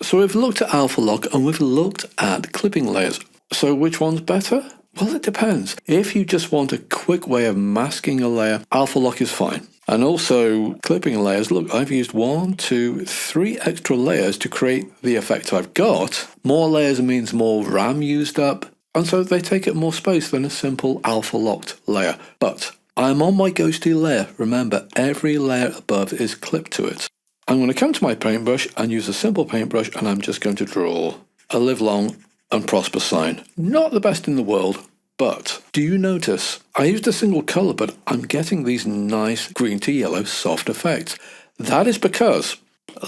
So we've looked at alpha lock and we've looked at clipping layers. So which one's better? Well, it depends. If you just want a quick way of masking a layer, alpha lock is fine. And also clipping layers, look, I've used 1, 2, 3 extra layers to create the effect I've got. More layers means more RAM used up, and so they take up more space than a simple alpha locked layer. But I'm on my ghosty layer. Remember, every layer above is clipped to it. I'm going to come to my paintbrush and use a simple paintbrush, and I'm just going to draw a live long and prosper sign. Not the best in the world, but do you notice I used a single color, but I'm getting these nice green to yellow soft effects? That is because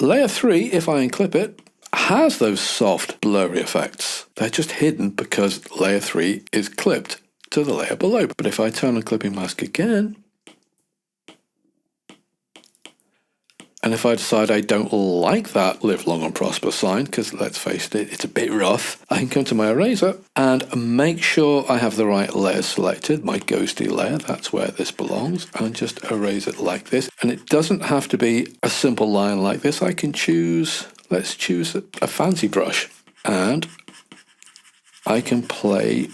layer 3, if I unclip it, has those soft blurry effects. They're just hidden because layer 3 is clipped to the layer below. But if I turn on clipping mask again, and if I decide I don't like that live long and prosper sign, because let's face it, it's a bit rough, I can come to my eraser and make sure I have the right layer selected, my ghosty layer, that's where this belongs, and just erase it like this. And it doesn't have to be a simple line like this. I can choose, let's choose a fancy brush, and I can play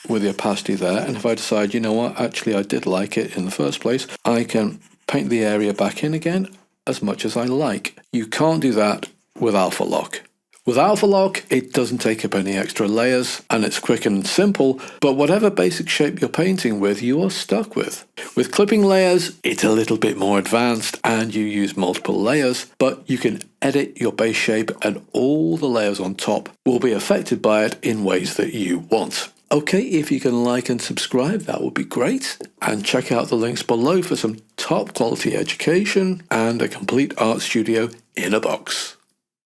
with the opacity there. And if I decide, you know what, actually I did like it in the first place, I can paint the area back in again as much as I like. You can't do that with alpha lock. With alpha lock, it doesn't take up any extra layers and it's quick and simple, but whatever basic shape you're painting with, you are stuck with. With clipping layers, it's a little bit more advanced and you use multiple layers, but you can edit your base shape and all the layers on top will be affected by it in ways that you want. Okay, if you can like and subscribe, that would be great. And check out the links below for some top quality education and a complete art studio in a box.